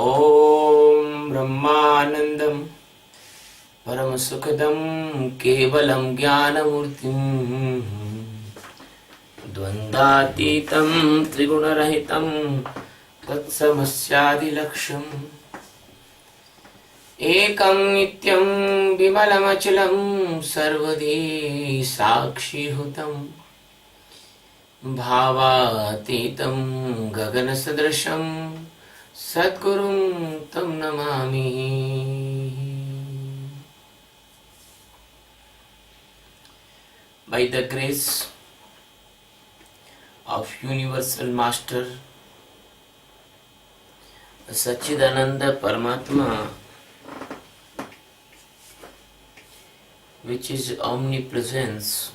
ॐ ब्रह्मानन्दं परमसुखदं केवलं ज्ञानमूर्तिं द्वन्द्वातीतं त्रिगुणरहितं तत्समस्यादिलक्ष्यम् एकं नित्यं विमलमचलं सर्वदी साक्षीभूतं भावातीतं गगनसदृशं सद्गुरुं तं Namami. By the grace of Universal Master Sachidananda Paramatma, which is omnipresence,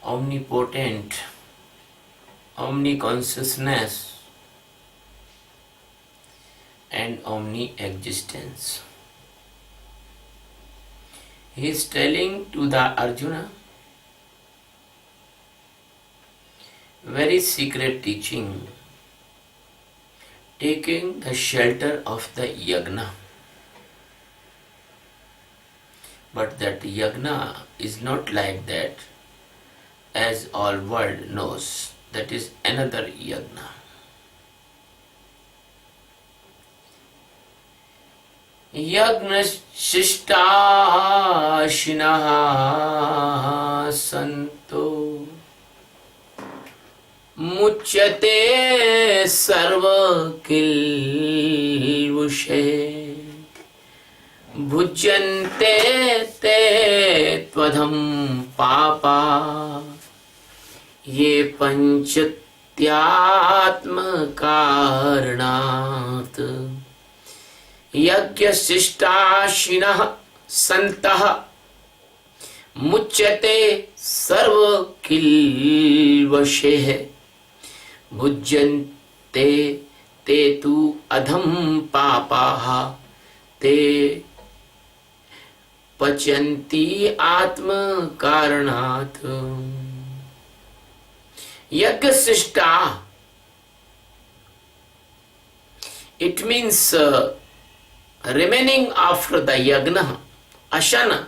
omnipotent, omniconsciousness and omni-existence. He is telling to the Arjuna very secret teaching, taking the shelter of the yagna. But that yagna is not like that, as all world knows. That is another yagna. यज्ञशिष्टाशिनः सन्तो मुच्यते सर्वकिल्बिषे भुज्यन्ते ते त्वधं पापा ये पञ्चत्यात्मकारणात् यज्ञशिष्टाशिनः सन्तः मुच्यते सर्वकिल्बिषैः भुज्यन्ते ते तु अधम पापाः ते पचन्ति आत्मकारणात्. यज्ञशिष्टा, it means remaining after the yagna, ashana,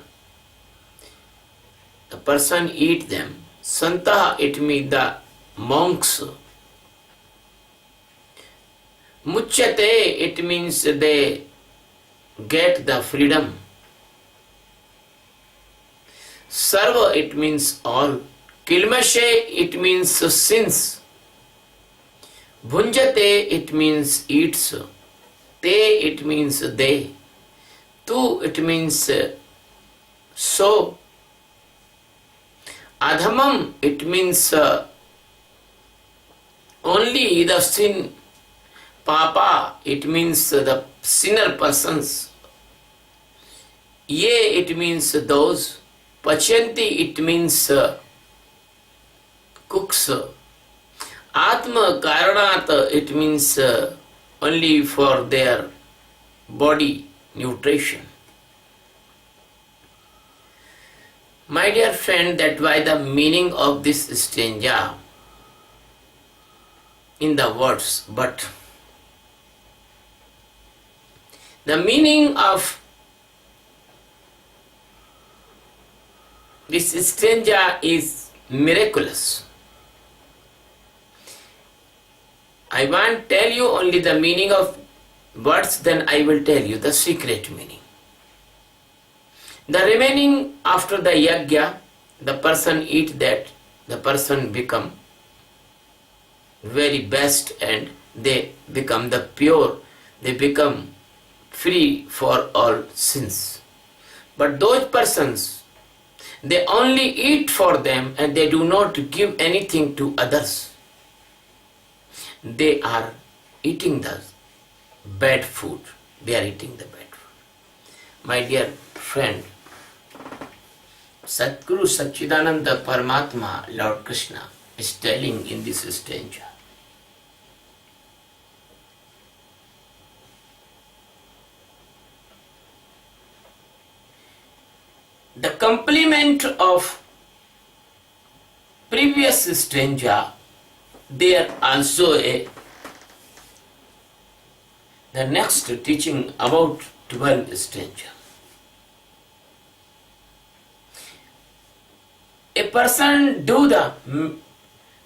the person eat them. Santaha, it means the monks. Muchyate, it means they get the freedom. Sarva, it means all. Kilmashe, it means sins. Bhunjate, it means eats. Te, it means they. Tu, it means so. Adhamam, it means only the sin. Papa, it means the sinner persons. Ye, it means those. Pachanti, it means cooks. Atma Karanat, it means only for their body nutrition. My dear friend, that why the meaning of this stanza in the words, but the meaning of this stanza is miraculous. I want to tell you only the meaning of words, then I will tell you the secret meaning. The remaining after the yagya, the person eat that, the person become very best and they become the pure, they become free for all sins. But those persons, they only eat for them and they do not give anything to others. They are eating the bad food. They are eating the bad food. My dear friend, Sadguru Sachidananda Paramatma, Lord Krishna, is telling in this stanza. The complement of previous stanza, there also a the next teaching about 12 stanza. A person do the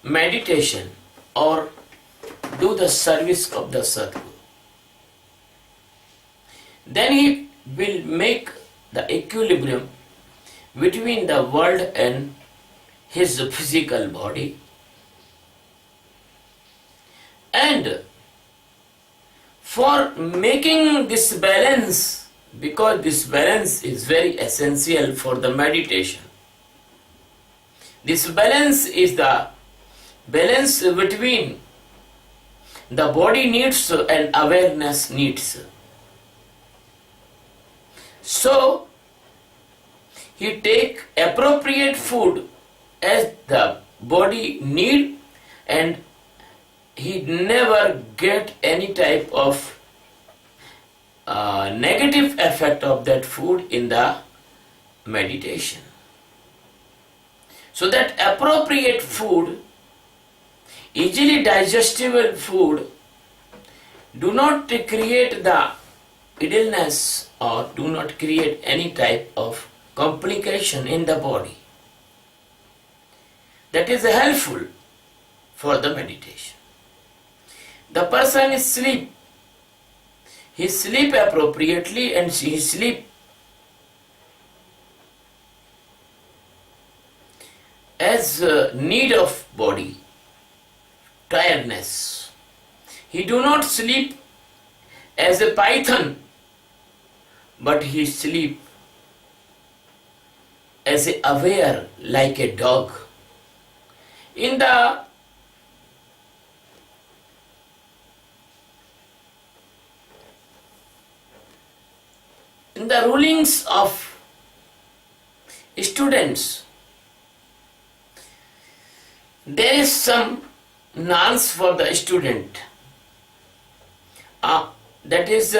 meditation or do the service of the Sadguru, then he will make the equilibrium between the world and his physical body, and for making this balance, because this balance is very essential for the meditation. This balance is the balance between the body needs and awareness needs. So he take appropriate food as the body need, and he never get any type of negative effect of that food in the meditation. So that appropriate food, easily digestible food, do not create the illness or do not create any type of complication in the body. That is helpful for the meditation. The person is sleep. He sleep appropriately and he sleep as need of body, tiredness. He do not sleep as a python, but he sleep as a aware like a dog. In the rulings of students, there is some norms for the student. That is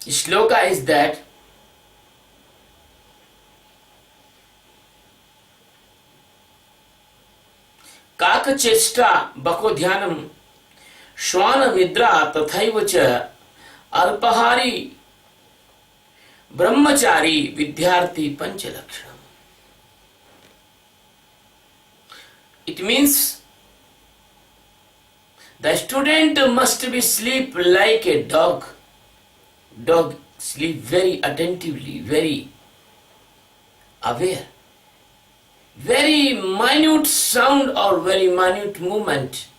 shloka is that काक चेष्टा बको ध्यानम श्वान निद्रा तथैव च अल्पहारी ब्रह्मचारी विद्यार्थी पंचलक्षणम. It means the student must be sleep like a dog. Dog sleep very attentively, very aware. Very minute sound or very minute movement,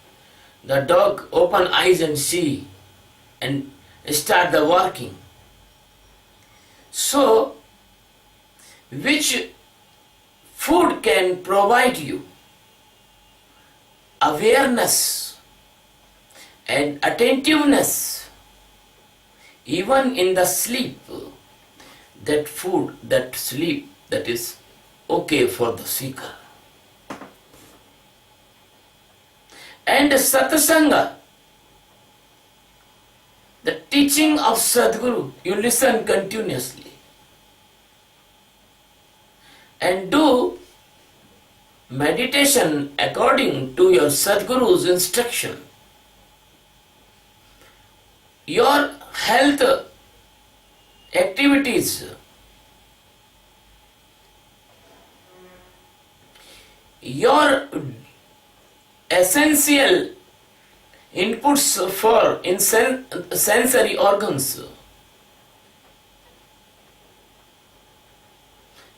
the dog open eyes and see and start the working. So, which food can provide you awareness and attentiveness even in the sleep? That food, that sleep, that is okay for the seeker. And satsanga, the teaching of Sadguru, you listen continuously and do meditation according to your Sadguru's instruction. Your health activities, your essential inputs for sensory organs,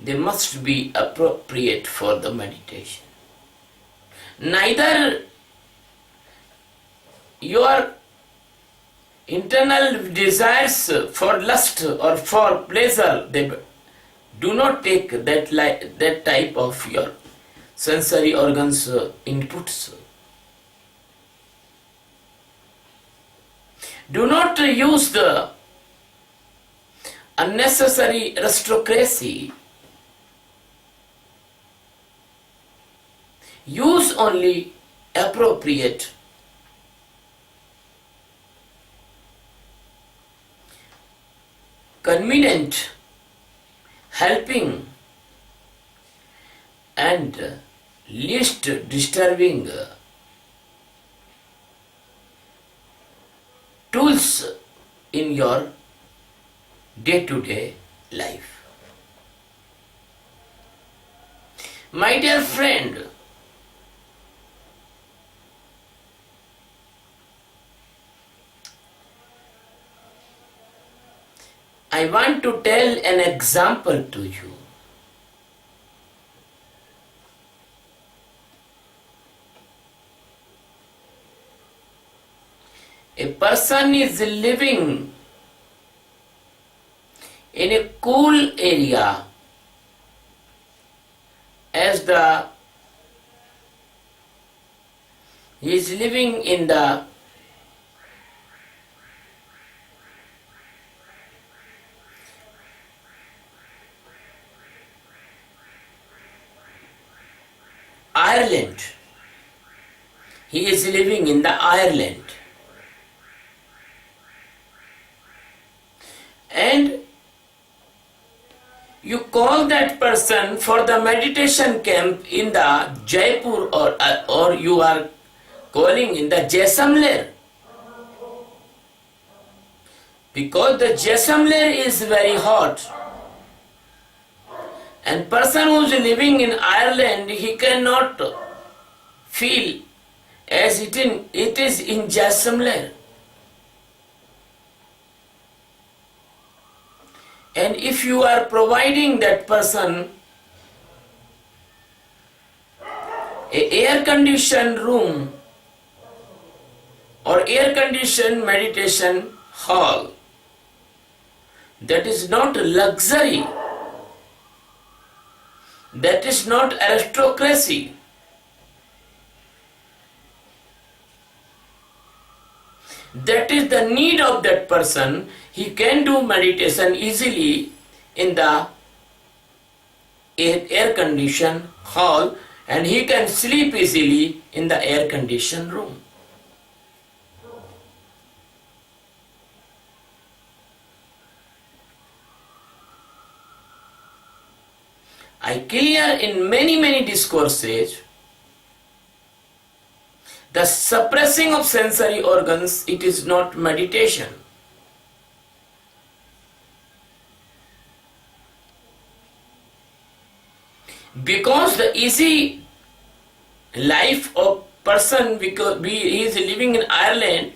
they must be appropriate for the meditation. Neither your internal desires for lust or for pleasure, they do not take that type of your sensory organs inputs. Do not use the unnecessary aristocracy. Use only appropriate convenient, helping and least disturbing tools rules in your day-to-day life. My dear friend, I want to tell an example to you. A person is living in a cool area he is living in the Ireland. He is living in the Ireland. And you call that person for the meditation camp in the Jaipur, or you are calling in the Jaisalmer, because the Jaisalmer is very hot, and person who is living in Ireland, he cannot feel as it is in Jaisalmer. And if you are providing that person a air-conditioned room or air-conditioned meditation hall, that is not luxury, that is not aristocracy. That is the need of that person. He can do meditation easily in the air-conditioned hall, and he can sleep easily in the air-conditioned room. I clear in many discourses the suppressing of sensory organs, it is not meditation. Because the easy life of person, because he is living in Ireland,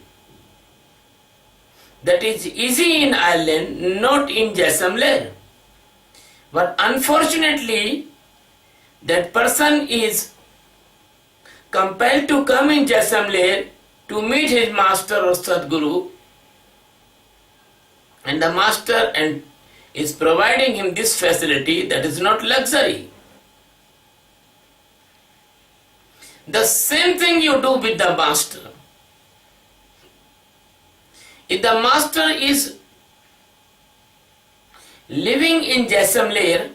that is easy in Ireland, not in Jaisalmer. But unfortunately, that person is compelled to come in Jaisalmer to meet his master or Sadguru, and the master is providing him this facility, that is not luxury. The same thing you do with the master. If the master is living in Jaisalmer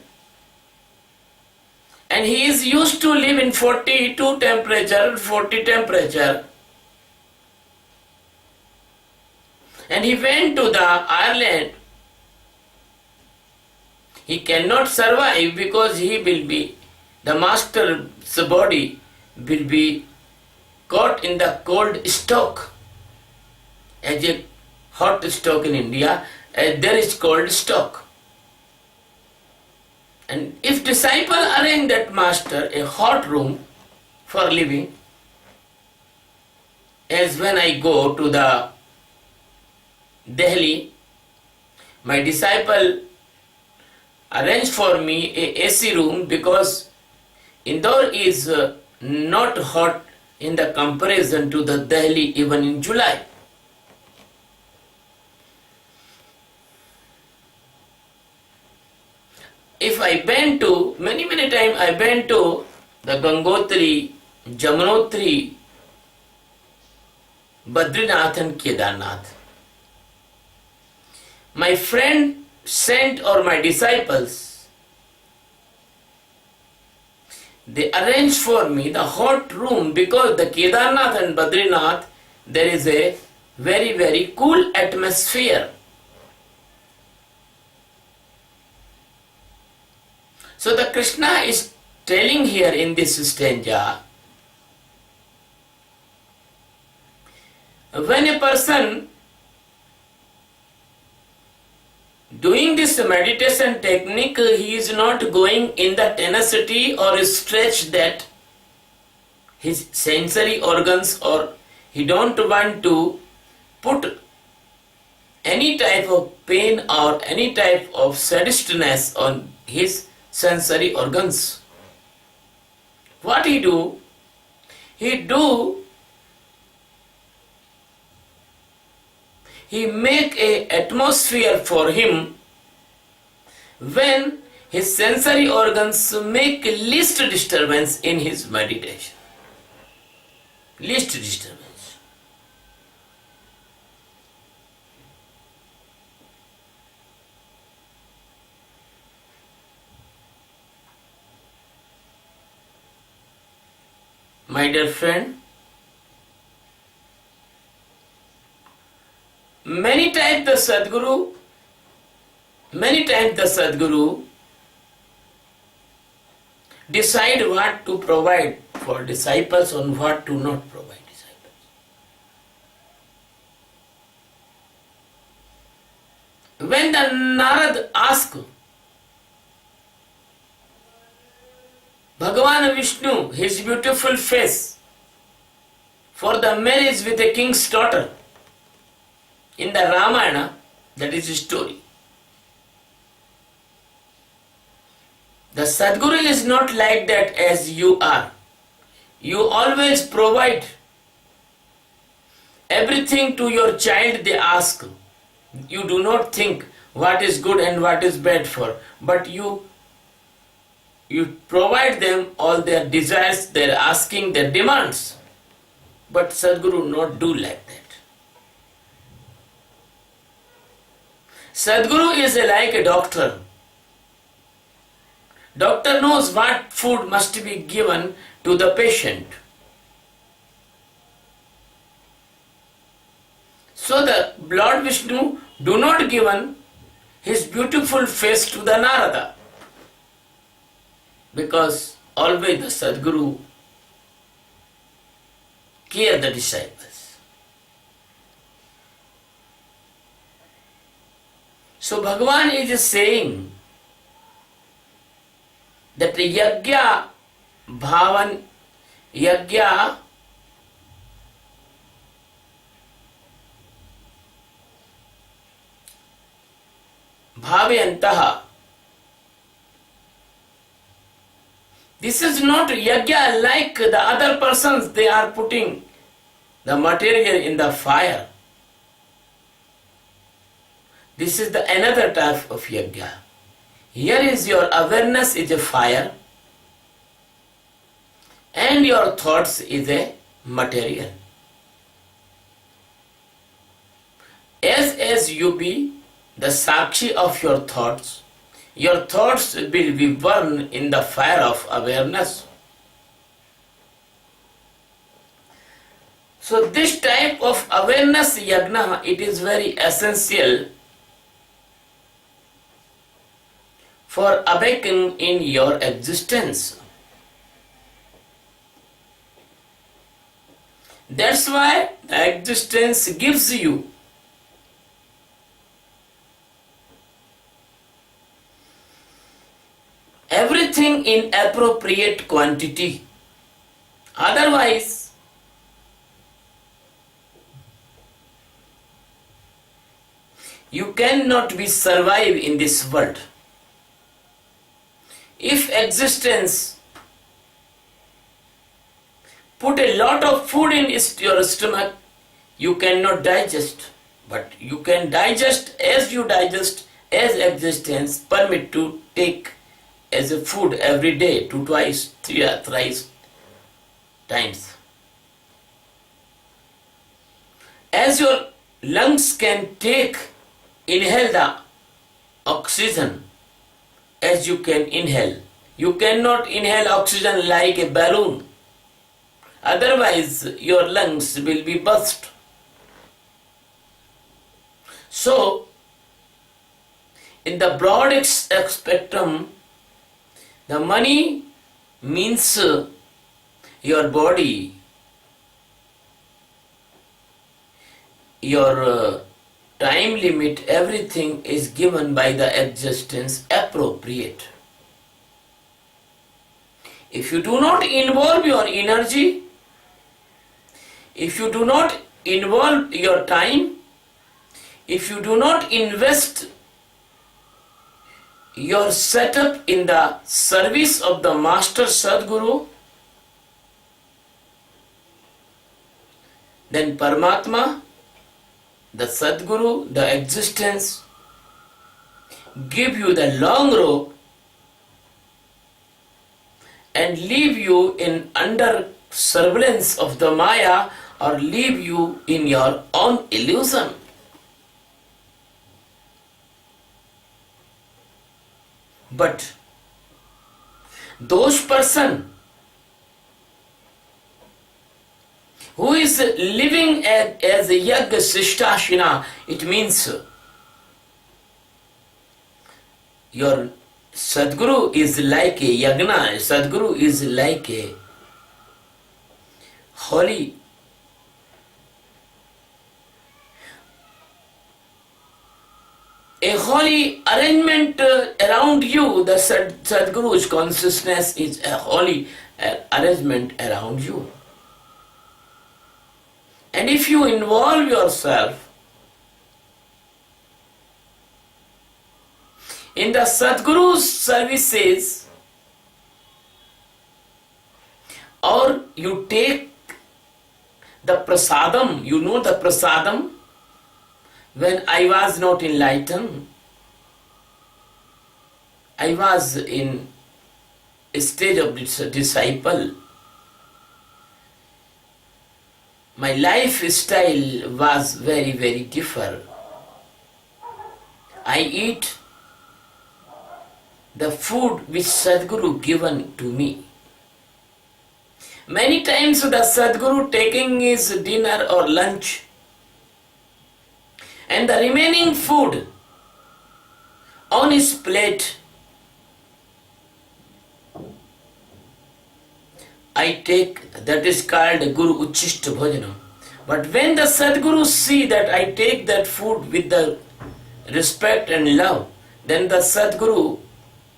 and he is used to live in 42 temperature, 40 temperature, and he went to the Ireland, he cannot survive, because he will be, the master's body will be caught in the cold stock. As a hot stock in India, there is cold stock. And if disciple arrange that master a hot room for living, as when I go to the Delhi, my disciple arranged for me a AC room, because Indore is not hot in the comparison to the Delhi even in July. If I went to, many times I went to the Gangotri, Jamunotri, Badrinath and Kedarnath. My friend sent, or my disciples, they arranged for me the hot room, because the Kedarnath and Badrinath, there is a very cool atmosphere. So the Krishna is telling here in this stanza, when a person doing this meditation technique, he is not going in the tenacity or stretch that his sensory organs, or he don't want to put any type of pain or any type of sadistness on his sensory organs. What he do? He make a atmosphere for him when his sensory organs make least disturbance in his meditation. Least disturbance. My dear friend, many times the Sadguru decide what to provide for disciples and what to not provide disciples. When the Narad asked Bhagavan Vishnu his beautiful face for the marriage with a king's daughter, in the Ramayana, that is a story. The Sadguru is not like that as you are. You always provide everything to your child they ask. You do not think what is good and what is bad for, but you provide them all their desires, their asking, their demands. But Sadguru not do like that. Sadguru is like a doctor. Doctor knows what food must be given to the patient. So the Lord Vishnu do not given his beautiful face to the Narada, because always the Sadguru care the disciples. So Bhagavan is saying that yajna bhavan yajna bhavyantaha. This is not yajna like the other persons, they are putting the material in the fire. This is the another type of yajna. Here is your awareness is a fire and your thoughts is a material. As you be the sakshi of your thoughts will be burned in the fire of awareness. So this type of awareness yajna, it is very essential for awakening in your existence. That's why the existence gives you everything in appropriate quantity. Otherwise, you cannot be survive in this world. If existence put a lot of food in your stomach, you cannot digest. But you can digest as as existence permit to take as a food every day, 2, twice, 3 or thrice times. As your lungs can inhale the oxygen as you can inhale. You cannot inhale oxygen like a balloon. Otherwise, your lungs will be burst. So, in the broad spectrum, the money means your body, your time limit, everything is given by the existence appropriate. If you do not involve your energy, if you do not involve your time, if you do not invest your setup in the service of the Master Sadguru, then Paramatma, the Sadguru, the existence, give you the long rope and leave you in under surveillance of the Maya, or leave you in your own illusion. But those person who is living as a Yagya Sishtashina, it means your Sadguru is like a Yagna, Sadguru is like a holy arrangement around you. The Sadguru's consciousness is a holy arrangement around you. And if you involve yourself in the Sadguru's services, or you take the prasadam, you know the prasadam. When I was not enlightened, I was in a stage of disciple. My lifestyle was very, very different. I eat the food which Sadguru given to me. Many times the Sadguru taking his dinner or lunch, and the remaining food on his plate, I take, that is called Guru Uchishta Bhojanam. But when the Sadguru see that I take that food with the respect and love, then the Sadguru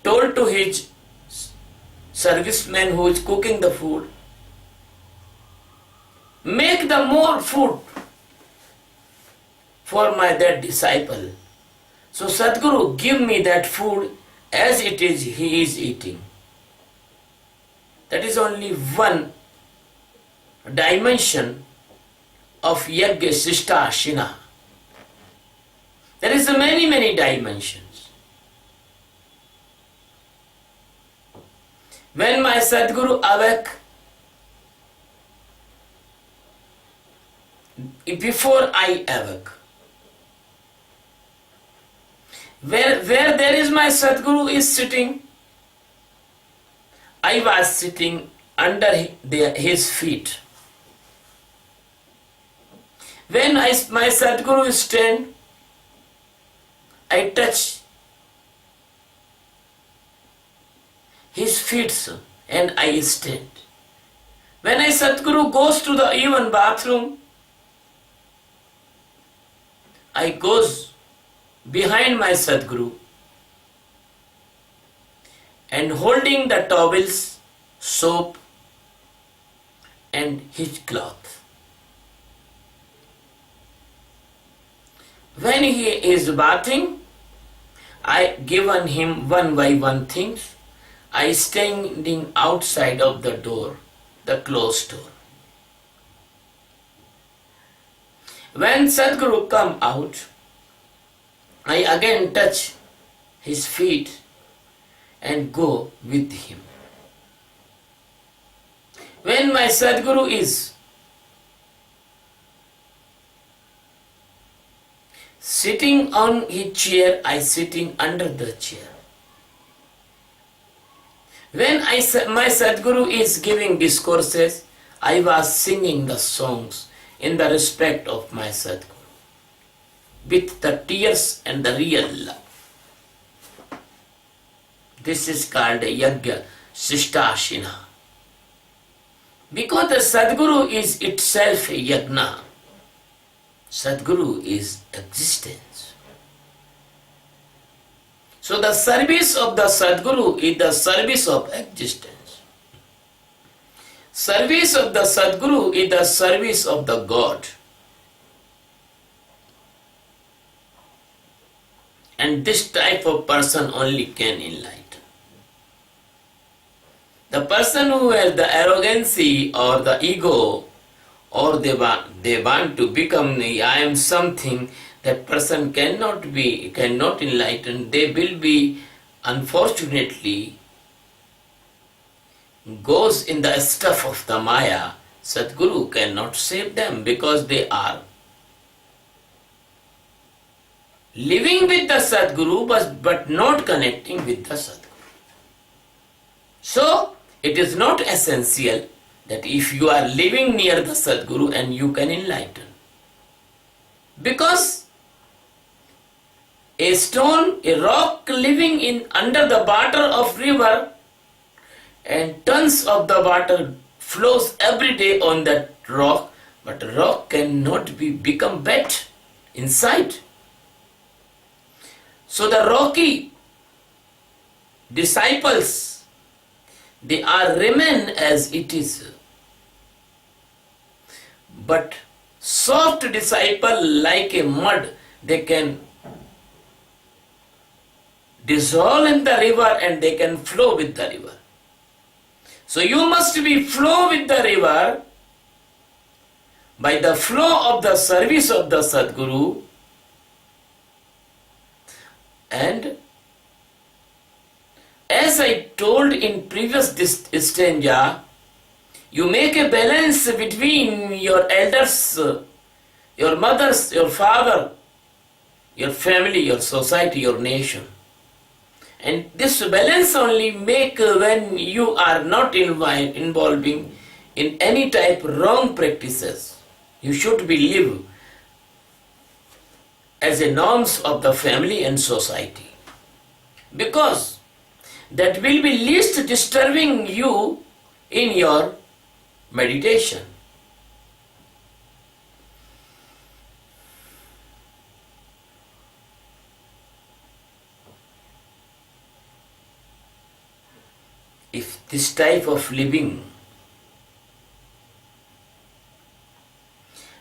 told to his serviceman who is cooking the food, make the more food for that disciple. So Sadguru give me that food as it is he is eating. That is only one dimension of Yagya Sishtashina. There is many, many dimensions. When my Sadguru awake, before I awake, where there is my Sadguru is sitting, I was sitting under his feet. When my Sadguru stand, I touch his feet and I stand. When my Sadguru goes to the even bathroom, I goes behind my Sadguru and holding the towels, soap and his cloth. When he is bathing, I given him one by one things. I standing outside of the door, the closed door. When Sadguru come out, I again touch his feet and go with him. When my Sadguru is sitting on his chair, I sitting under the chair. When my Sadguru is giving discourses, I was singing the songs in the respect of my Sadguru, with the tears and the real love. This is called Yagya Sishtashina. Because the Sadguru is itself a Yagna. Sadguru is existence. So the service of the Sadguru is the service of existence. Service of the Sadguru is the service of the God. And this type of person only can enlighten. The person who has the arrogancy or the ego, or they want to become I am something, that person cannot enlighten. They will be, unfortunately, goes in the stuff of the Maya. Sadguru cannot save them because they are living with the Sadguru but not connecting with the Sadguru. So, it is not essential that if you are living near the Sadguru and you can enlighten. Because a stone, a rock living in under the water of river, and tons of the water flows every day on that rock, but rock cannot become wet inside. So the rocky disciples, they are remain as it is. But soft disciple, like a mud, they can dissolve in the river and they can flow with the river. So you must be flow with the river by the flow of the service of the Sadguru, and as I told in previous stanza, you make a balance between your elders, your mothers, your father, your family, your society, your nation. And this balance only make when you are not involving in any type wrong practices. You should be live as a norms of the family and society. Because that will be least disturbing you in your meditation. If this type of living,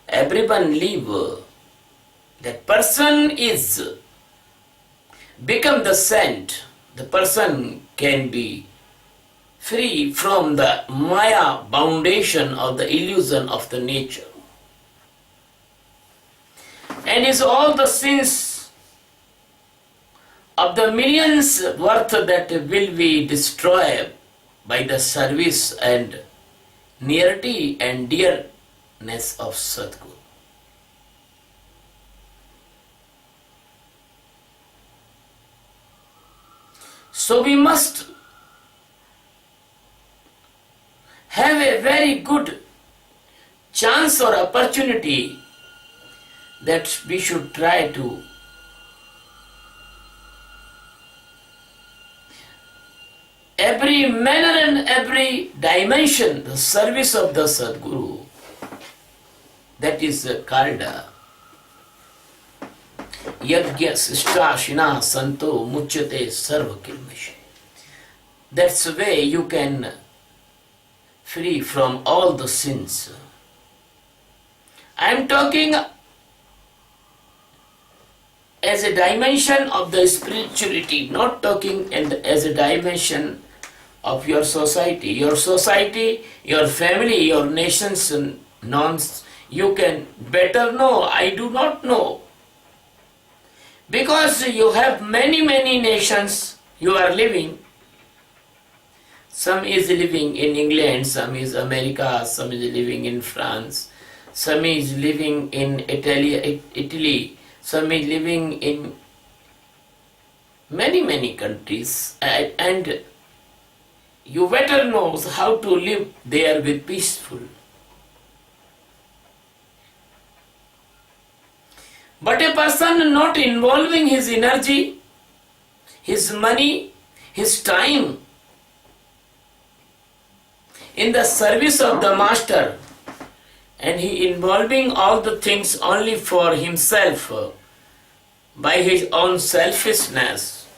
everyone live, that person is become the saint, the person can be free from the Maya foundation of the illusion of the nature. And is all the sins of the millions worth that will be destroyed by the service and nearity and dearness of Sadguru. So we must have a very good chance or opportunity that we should try to every manner and every dimension the service of the Sadguru. That is called Yajna Sishta Shina Santo Muchyate Sarva Kilmashe. That's the way you can free from all the sins. I am talking as a dimension of the spirituality, not talking as a dimension of your society. Your society, your family, your nation's norms, you can better know. I do not know. Because you have many nations you are living. Some is living in England, some is America, some is living in France, some is living in Italy, some is living in many countries, and you better know how to live there with peaceful. But a person not involving his energy, his money, his time in the service of the master and he involving all the things only for himself by his own selfishness.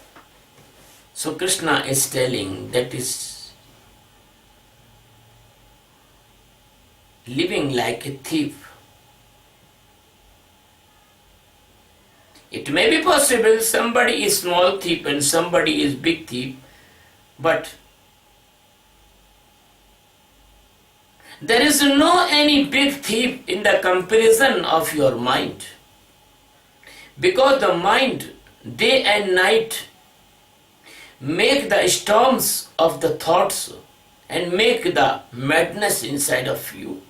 So Krishna is telling that is living like a thief. It may be possible somebody is small thief and somebody is big thief, but there is no any big thief in the comparison of your mind. Because the mind day and night make the storms of the thoughts and make the madness inside of you.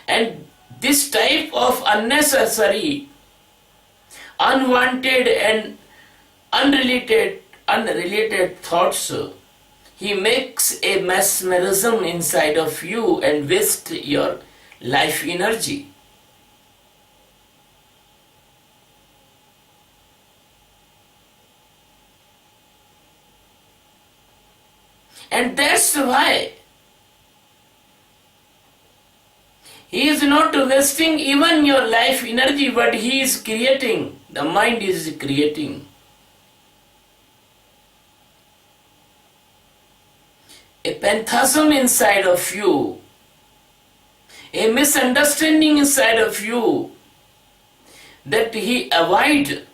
And this type of unnecessary, unwanted and unrelated thoughts, he makes a mesmerism inside of you and waste your life energy. And that's why he is not wasting even your life energy, but he is creating, the mind is creating a phantasm inside of you, a misunderstanding inside of you, that he avoid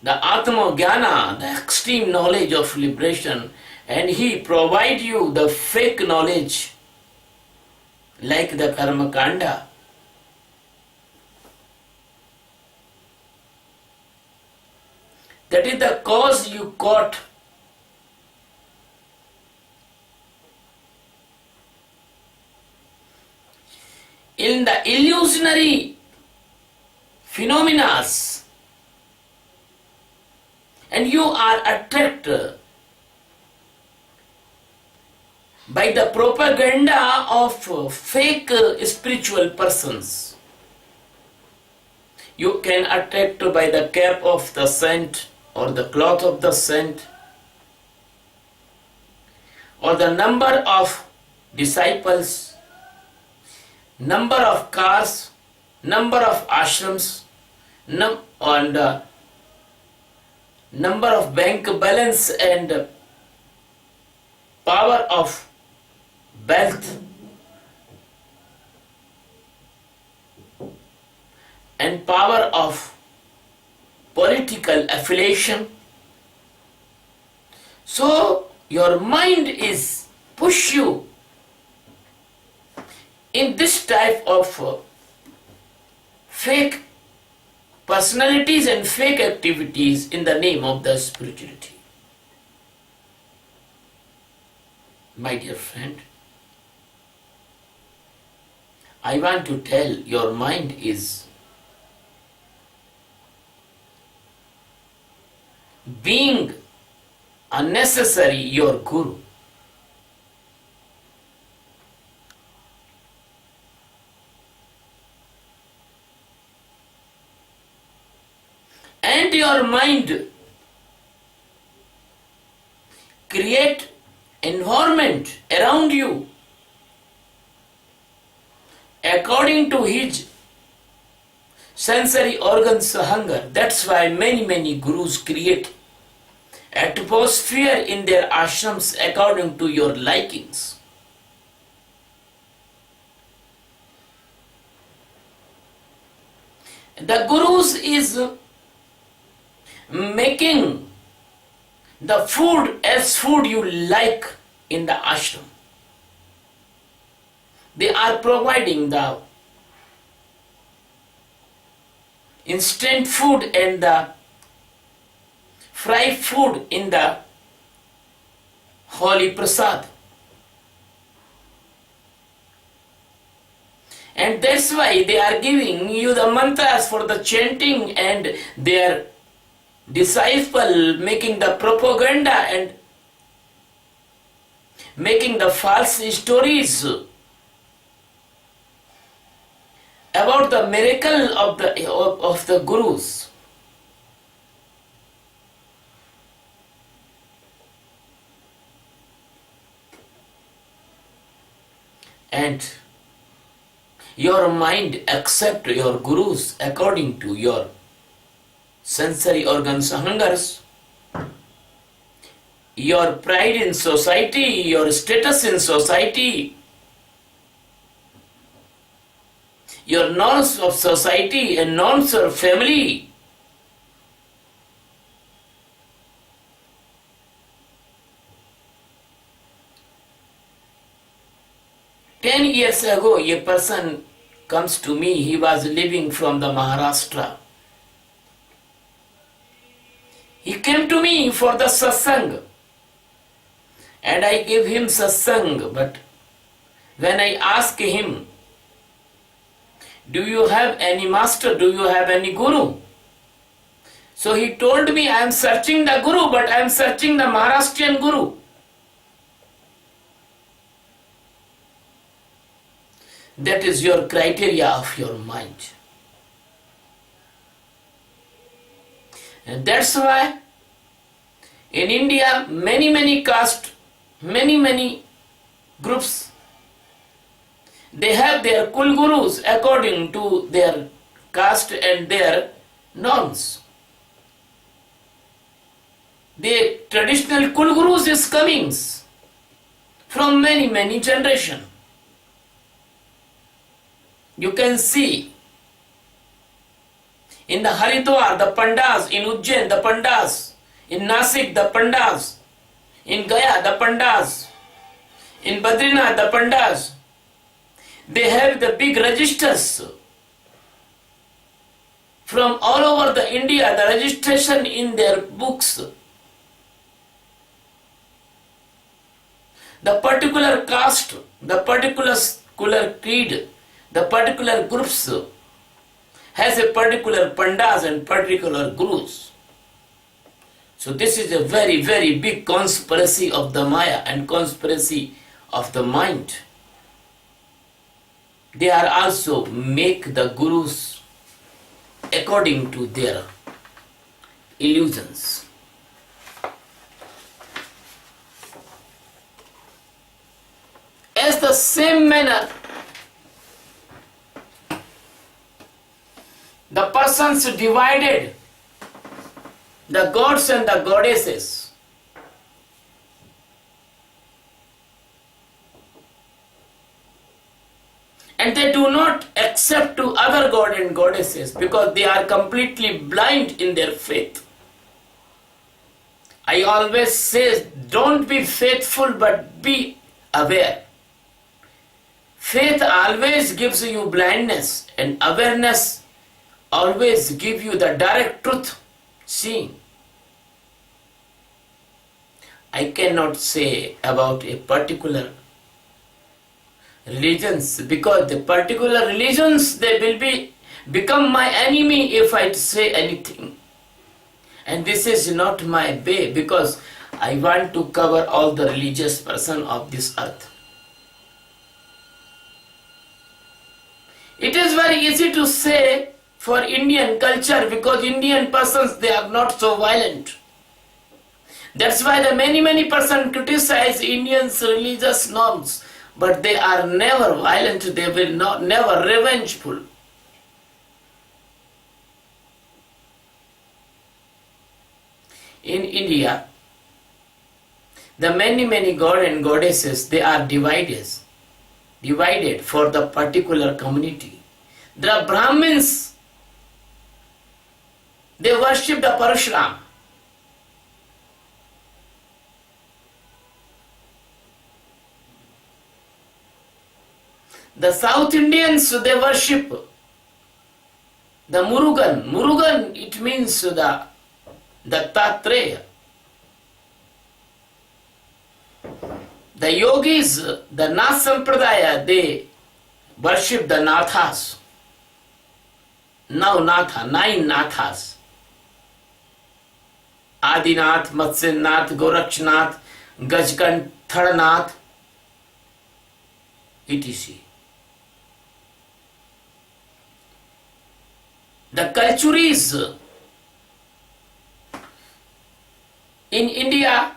the Atma Jnana, the extreme knowledge of liberation, and he provide you the fake knowledge like the Karma Kanda. That is the cause you caught. In the illusionary phenomena, and you are attracted by the propaganda of fake spiritual persons. You can attract by the cap of the saint or the cloth of the saint or the number of disciples, number of cars, number of ashrams, and number of bank balance and power of wealth and power of political affiliation. So your mind is push you in this type of fake personalities and fake activities in the name of the spirituality. My dear friend, I want to tell your mind is being unnecessary your guru. And your mind create environment around you according to his sensory organs hunger. That's why many gurus create atmosphere in their ashrams according to your likings. The gurus is making the food as food you like in the ashram. They are providing the instant food and the fried food in the holy prasad. And that's why they are giving you the mantras for the chanting, and their disciple making the propaganda and making the false stories about the miracle of the gurus. And Your mind accept your gurus according to your sensory organs hungers. Your pride in society, your status in society, your norms of society and norms of family. Ten years ago, a person comes to me, he was living from the Maharashtra. He came to me for the satsang and I gave him satsang, but when I asked him, do you have any master, do you have any guru? So he told me, I am searching the guru, but I am searching the Maharashtrian guru. That is your criteria of your mind. And that's why in India, many castes, many groups, they have their kul gurus according to their caste and their norms. The traditional kul gurus is coming from many generations. You can see in the Haridwar, the Pandas, in Ujjain, the Pandas, in Nasik, the Pandas, in Gaya, the Pandas, in Badrinath, the Pandas. They have the big registers from all over the India, the registration in their books. The particular caste, the particular creed, the particular groups has a particular pandas and particular gurus. So this is a very big conspiracy of the Maya and conspiracy of the mind. They are also make the gurus according to their illusions. As the same manner, the persons divided the gods and the goddesses. And they do not accept to other god and goddesses because they are completely blind in their faith. I always say, don't be faithful but be aware. Faith always gives you blindness and awareness always give you the direct truth, seeing. I cannot say about a particular religions because the particular religions they will become my enemy if I say anything. And this is not my way because I want to cover all the religious person of this earth. It is very easy to say for Indian culture because Indian persons they are not so violent. That's why the many persons criticize Indians' religious norms, but they are never violent, they will not never revengeful. In India, the many god and goddesses they are divided for the particular community. The Brahmins they worship the Parashuram. The South Indians they worship the Murugan. Murugan it means the Dattatreya. The yogis, the Nath Sampradaya, they worship the Nathas. Now Natha, 9 Nathas. Adinath, Matsinath, Gorakshnath, Gajkanthanath, etc. The Kalchuris in India,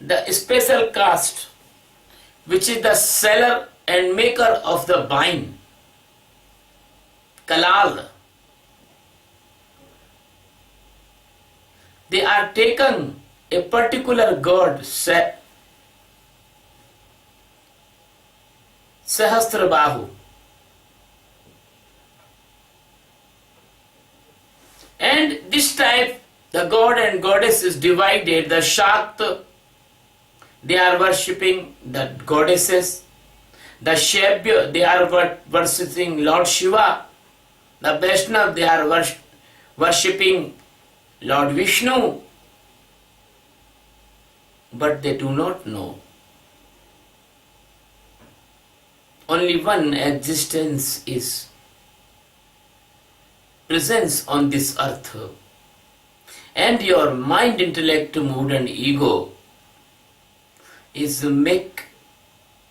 the special caste which is the seller and maker of the vine, Kalal. They are taken a particular god, Sahasrabahu. And this type, the god and goddess is divided. The Shakt, they are worshipping the goddesses. The Shaibya, they are worshipping Lord Shiva. The Vaishnav, they are worshipping Lord Vishnu. But they do not know. Only one existence is presence on this earth. And your mind, intellect, mood and ego is to make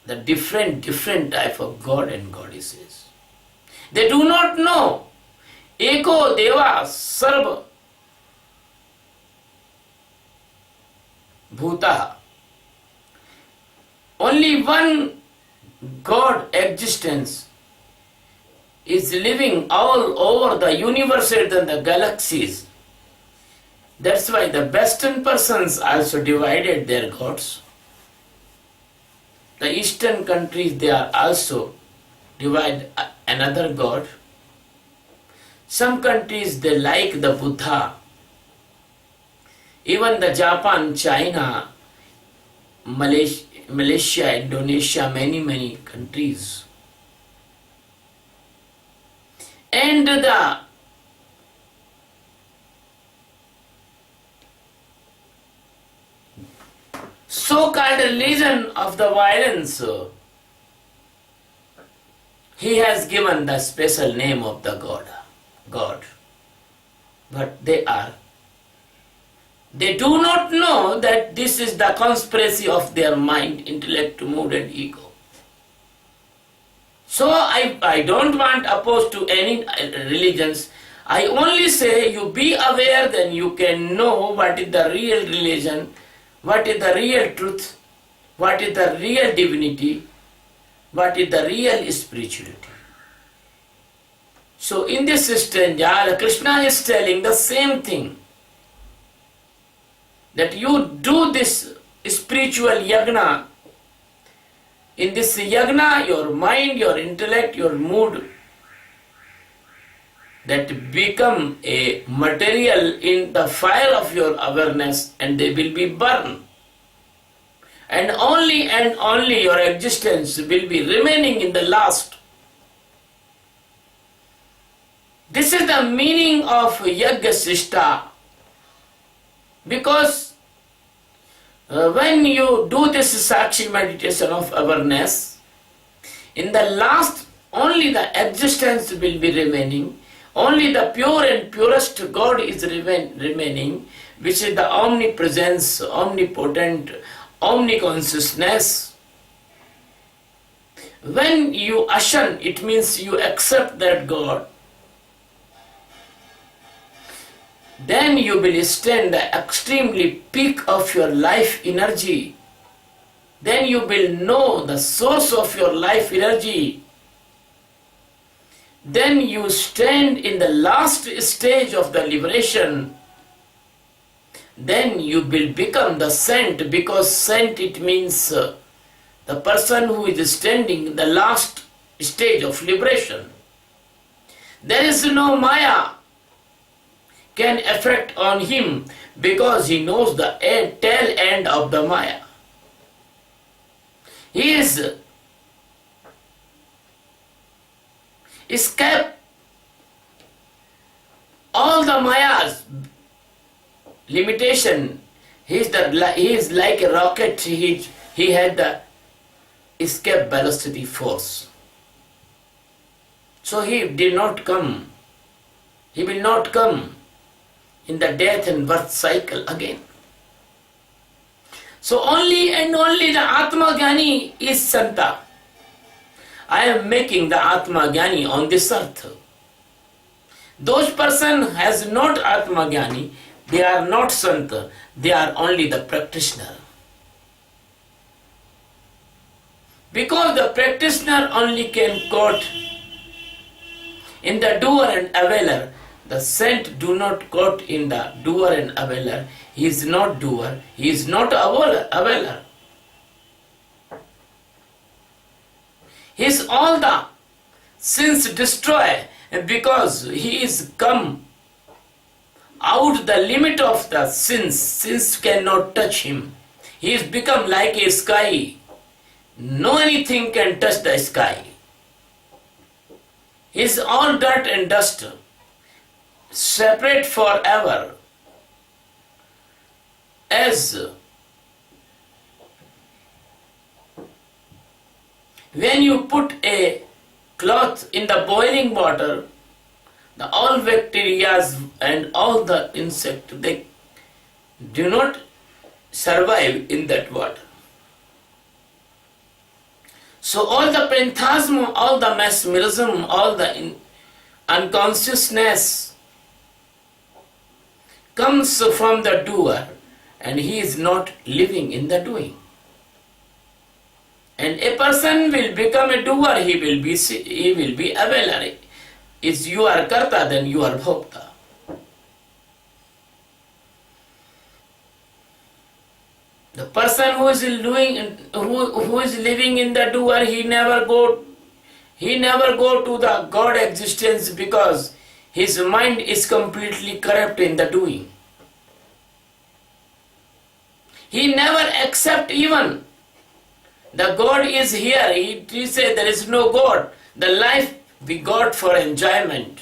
the different type of God and goddesses. They do not know. Eko Deva Sarva Bhuta. Only one God existence is living all over the universe and the galaxies. That's why the Western persons also divided their gods. The Eastern countries, they are also divide another god. Some countries, they like the Buddha. Even the Japan, China, Malaysia, Indonesia, many countries. And the so-called religion of the violence, he has given the special name of the God. But they do not know that this is the conspiracy of their mind, intellect, mood and ego. So I don't want opposed to any religions. I only say you be aware, then you can know what is the real religion, what is the real truth, what is the real divinity, what is the real spirituality. So in this stanza, Krishna is telling the same thing, that you do this spiritual yagna. In this yagna, your mind, your intellect, your mood, that become a material in the fire of your awareness, and they will be burned. And only your existence will be remaining in the last. This is the meaning of Yagya Sishta. Because when you do this Sakshi meditation of awareness, in the last only the existence will be remaining, only the pure and purest God is remaining, which is the omnipresence, omnipotent, omniconsciousness. When you ascend, it means you accept that God. Then you will stand the extremely peak of your life energy. Then you will know the source of your life energy. Then you stand in the last stage of the liberation. Then you will become the saint, because saint, it means the person who is standing in the last stage of liberation. There is no Maya can affect on him, because he knows the tail end of the Maya. He is escape all the Maya's limitation. He is like a rocket. He had the escape velocity force. So he did not come. He will not come in the death and birth cycle again. So only and only the Atma Jnani is Santa. I am making the Atma Jnani on this earth. Those person has not Atma Jnani, they are not Santa, they are only the practitioner. Because the practitioner only can quote in the doer and availer. The saint do not quote in the doer and availer. He is not doer, he is not availer. He is all the sins destroy, because he is come out the limit of the sins. Sins cannot touch him. He is become like a sky. No anything can touch the sky. He is all dirt and dust, separate forever. As when you put a cloth in the boiling water, all bacteria and all the insects, they do not survive in that water. So all the phantasm, all the mesmerism, all the unconsciousness comes from the doer, and he is not living in the doing. And a person will become a doer, he will be availer. If you are karta, then you are bhokta. The person who is living in the doer, he never go to the God existence, because his mind is completely corrupt in the doing. He never accept even the God is here. He say there is no God. The life we got for enjoyment.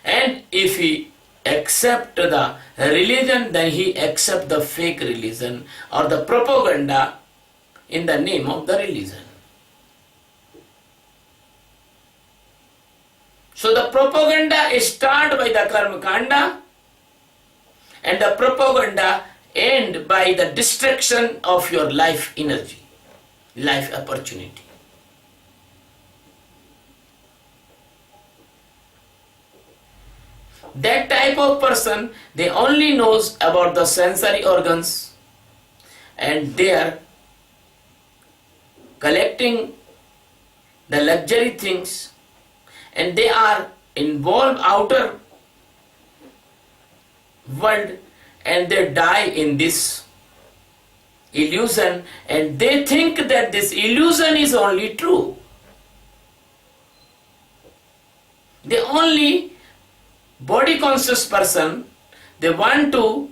And if he accept the religion, then he accept the fake religion or the propaganda in the name of the religion. So the propaganda start by the karma kanda, and the propaganda end by the destruction of your life energy, life opportunity. That type of person, they only knows about the sensory organs, and they are collecting the luxury things, and they are involved outer world, and they die in this illusion, and they think that this illusion is only true. The only body conscious person, they want to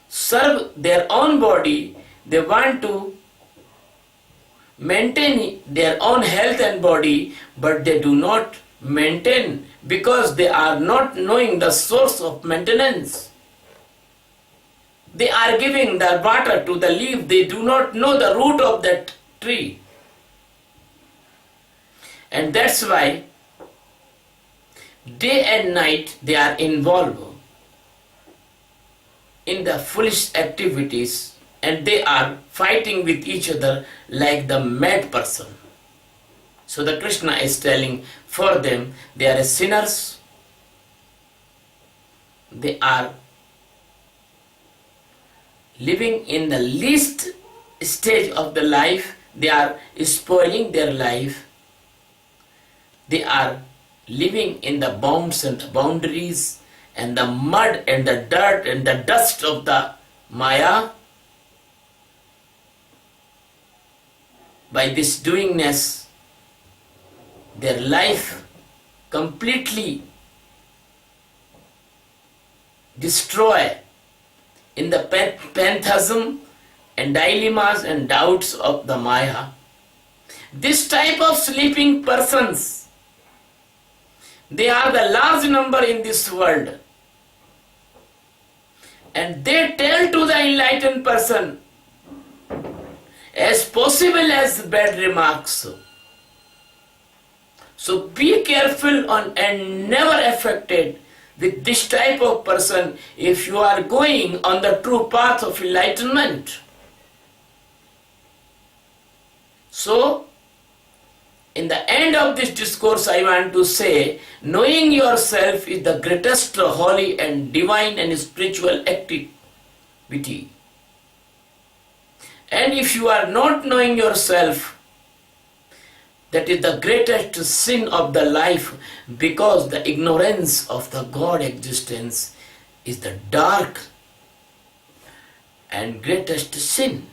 serve their own body, they want to maintain their own health and body, but they do not maintain because they are not knowing the source of maintenance. They are giving the water to the leaf, they do not know the root of that tree. And that's why day and night they are involved in the foolish activities, and they are fighting with each other like the mad person. So the Krishna is telling for them, they are sinners, they are living in the least stage of the life, they are spoiling their life, they are living in the bounds and the boundaries and the mud and the dirt and the dust of the Maya. By this doingness, their life completely destroy in the phantasm and dilemmas and doubts of the Maya. This type of sleeping persons, they are the large number in this world, and they tell to the enlightened person as possible as bad remarks. So be careful and never affected with this type of person if you are going on the true path of enlightenment. So, in the end of this discourse, I want to say, knowing yourself is the greatest holy and divine and spiritual activity. And if you are not knowing yourself, that is the greatest sin of the life, because the ignorance of the God existence is the dark and greatest sin.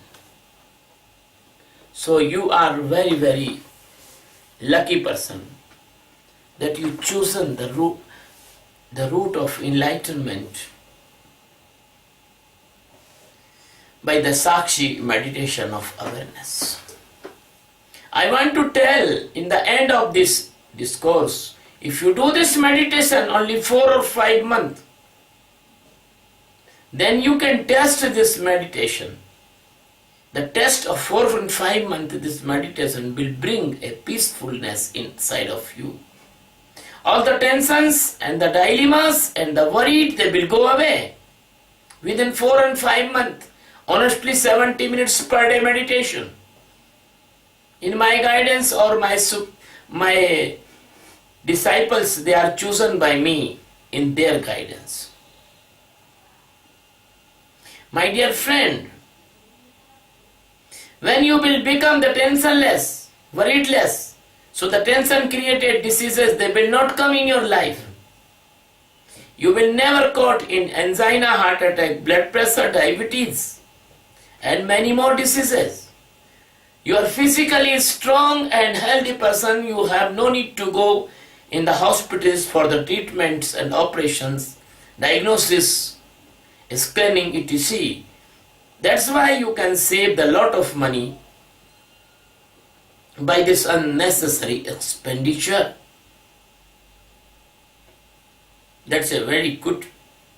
So you are very, very lucky person that you chosen the route of enlightenment by the Sakshi meditation of awareness. I want to tell in the end of this discourse, if you do this meditation only 4 or 5 months, then you can test this meditation. The test of 4 and 5 months, this meditation will bring a peacefulness inside of you. All the tensions and the dilemmas and the worried, they will go away. Within 4 and 5 months, honestly 70 minutes per day meditation. In my guidance or my disciples, they are chosen by me in their guidance. My dear friend, when you will become the tensionless, worriedless, so the tension created diseases, they will not come in your life. You will never caught in angina, heart attack, blood pressure, diabetes, and many more diseases. You are physically strong and healthy person. You have no need to go in the hospitals for the treatments and operations, diagnosis, scanning, etc. That's why you can save a lot of money by this unnecessary expenditure. That's a very good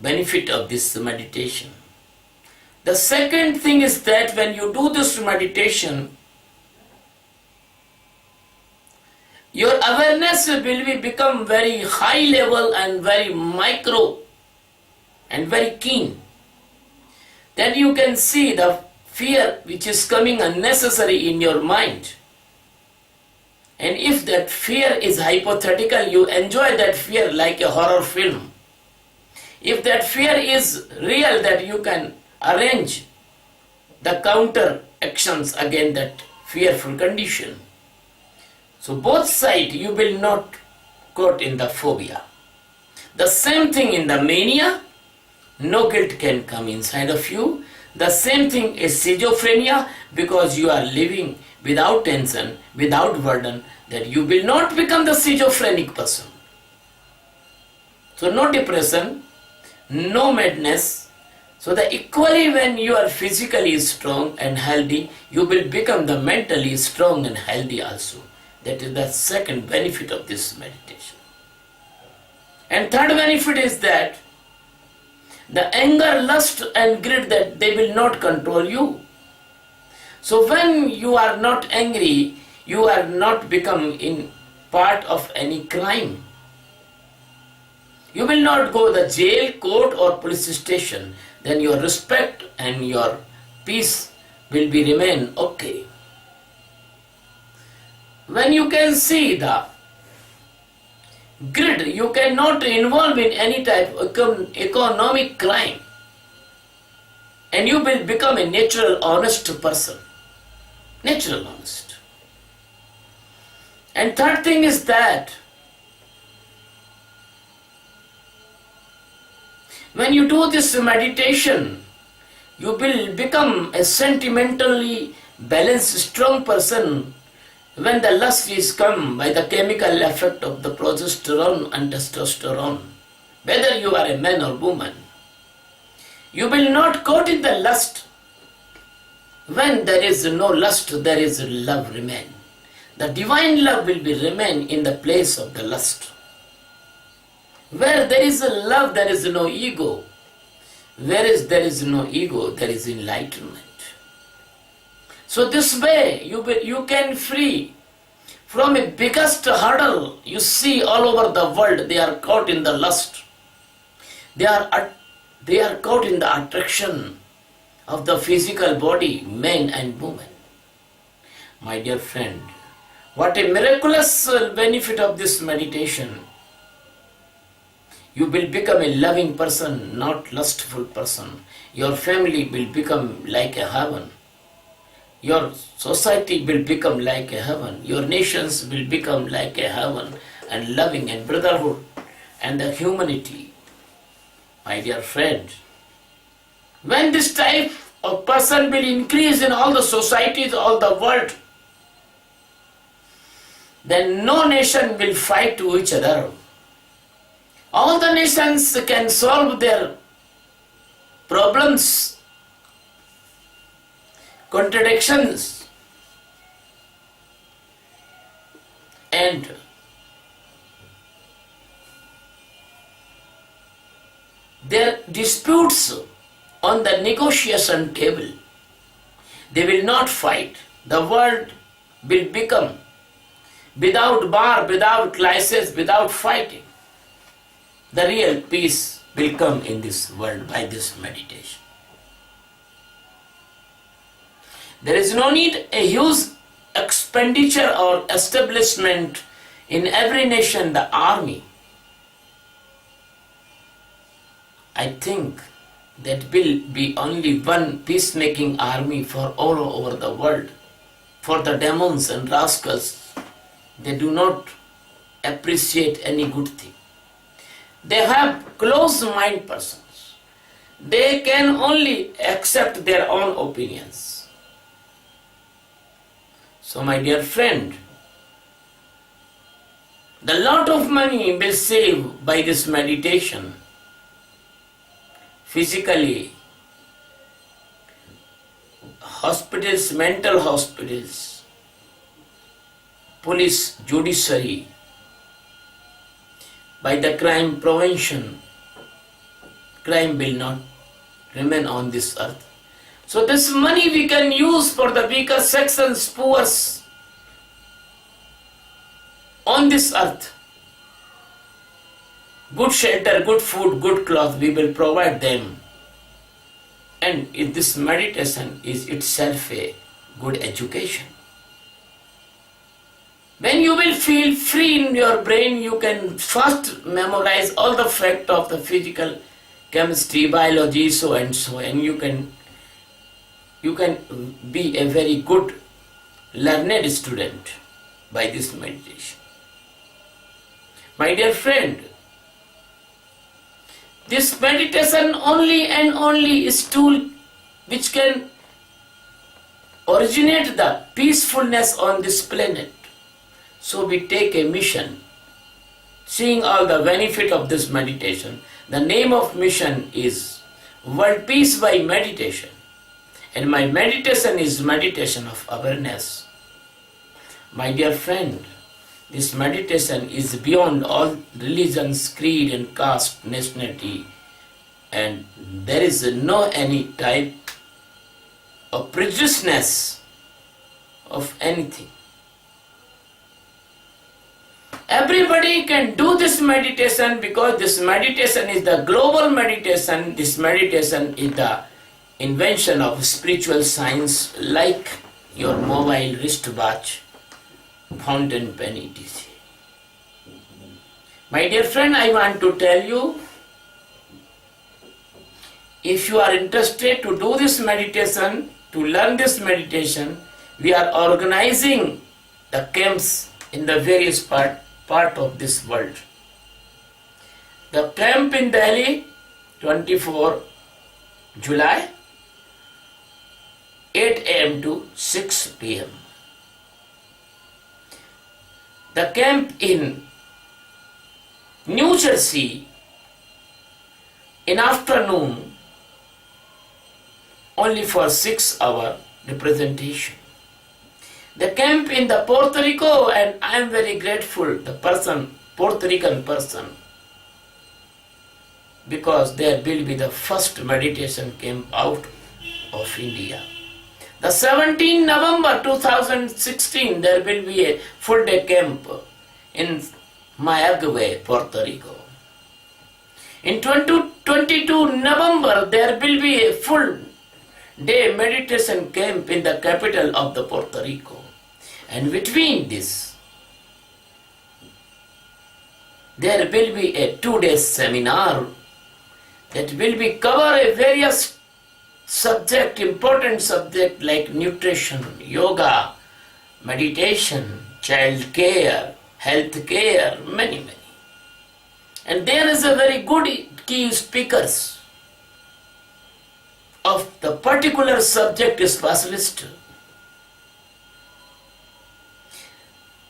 benefit of this meditation. The second thing is that when you do this meditation, your awareness will become very high level and very micro and very keen. Then you can see the fear which is coming unnecessary in your mind. And if that fear is hypothetical, you enjoy that fear like a horror film. If that fear is real, that you can arrange the counter actions against that fearful condition. So both sides you will not caught in the phobia. The same thing in the mania, no guilt can come inside of you. The same thing is schizophrenia, because you are living without tension, without burden, that you will not become the schizophrenic person. So no depression, no madness. So that equally when you are physically strong and healthy, you will become the mentally strong and healthy also. That is the second benefit of this meditation. And third benefit is that the anger, lust and greed, that they will not control you. So when you are not angry, you are not become in part of any crime. You will not go to the jail, court or police station. Then your respect and your peace will be remain okay. When you can see the greed, you cannot involve in any type of economic crime, and you will become a natural honest person. Natural honest. And third thing is that when you do this meditation, you will become a sentimentally balanced, strong person. When the lust is come by the chemical effect of the progesterone and testosterone, whether you are a man or woman, you will not caught in the lust. When there is no lust, there is love remain. The divine love will be remain in the place of the lust. Where there is a love, there is no ego. Whereas there is no ego, there is enlightenment. So this way you can free from a biggest hurdle. You see all over the world, they are caught in the lust. They are caught in the attraction of the physical body, men and women. My dear friend, what a miraculous benefit of this meditation. You will become a loving person, not lustful person. Your family will become like a heaven. Your society will become like a heaven. Your nations will become like a heaven, and loving and brotherhood and the humanity. My dear friend, when this type of person will increase in all the societies, all the world, then no nation will fight to each other. All the nations can solve their problems, contradictions, and their disputes on the negotiation table. They will not fight. The world will become without war, without crisis, without fighting. The real peace will come in this world by this meditation. There is no need a huge expenditure or establishment in every nation, the army. I think that will be only one peacemaking army for all over the world. For the demons and rascals, they do not appreciate any good thing. They have closed-minded persons. They can only accept their own opinions. So my dear friend, the lot of money will save by this meditation. Physically, hospitals, mental hospitals, police, judiciary, by the crime prevention, crime will not remain on this earth. So this money we can use for the weaker sections, poor on this earth. Good shelter, good food, good cloth, we will provide them. And if this meditation is itself a good education. When you will feel free in your brain, you can first memorize all the fact of the physical, chemistry, biology, so and so, and you can be a very good learned student by this meditation. My dear friend, this meditation only and only is tool which can originate the peacefulness on this planet. So we take a mission, seeing all the benefit of this meditation. The name of mission is World Peace by Meditation. And my meditation is meditation of awareness. My dear friend, this meditation is beyond all religions, creed and caste, nationality, and there is no any type of prejudiceness of anything. Everybody can do this meditation because this meditation is the global meditation. This meditation is the invention of spiritual science, like your mobile wristwatch, fountain pen, etc. My dear friend, I want to tell you, if you are interested to do this meditation, to learn this meditation, we are organizing the camps in the various part of this world. The camp in Delhi, 24 July, 8 a.m. to 6 p.m. The camp in New Jersey in afternoon, only for 6-hour representation. The camp in the Puerto Rico, and I am very grateful, the Puerto Rican person, because there will be the first meditation camp out of India. The 17 November 2016, there will be a full day camp in Mayagüez, Puerto Rico. In 2022 November, there will be a full day meditation camp in the capital of the Puerto Rico. And between this, there will be a 2-day seminar that will be cover a various subject, important subject like nutrition, yoga, meditation, child care, health care, many. And there is a very good key speakers of the particular subject specialist.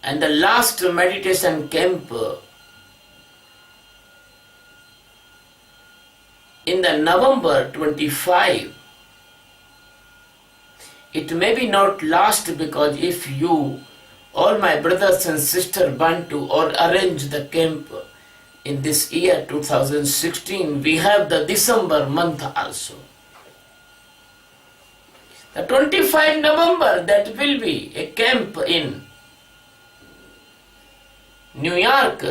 And the last meditation camp in the November 25, it may be not last, because if you, all my brothers and sisters, want to or arrange the camp in this year 2016, we have the December month also. The 25 November, that will be a camp in New York,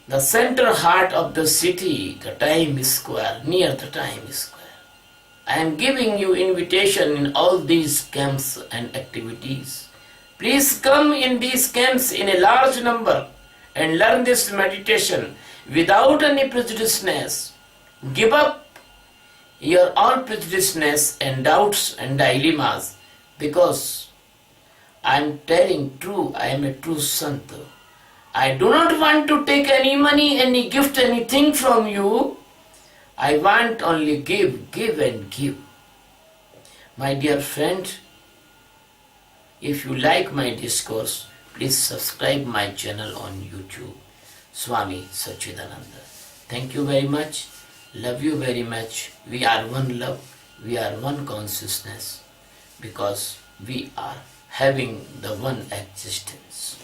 the center heart of the city, the Times Square, near the Times Square. I am giving you invitation in all these camps and activities. Please come in these camps in a large number and learn this meditation without any prejudiceness. Give up your all prejudiceness and doubts and dilemmas, because I am telling true, I am a true Sant. I do not want to take any money, any gift, anything from you. I want only give and give. My dear friend, if you like my discourse, please subscribe my channel on YouTube, Swami Sachidananda. Thank you very much. Love you very much. We are one love. We are one consciousness, because we are having the one existence.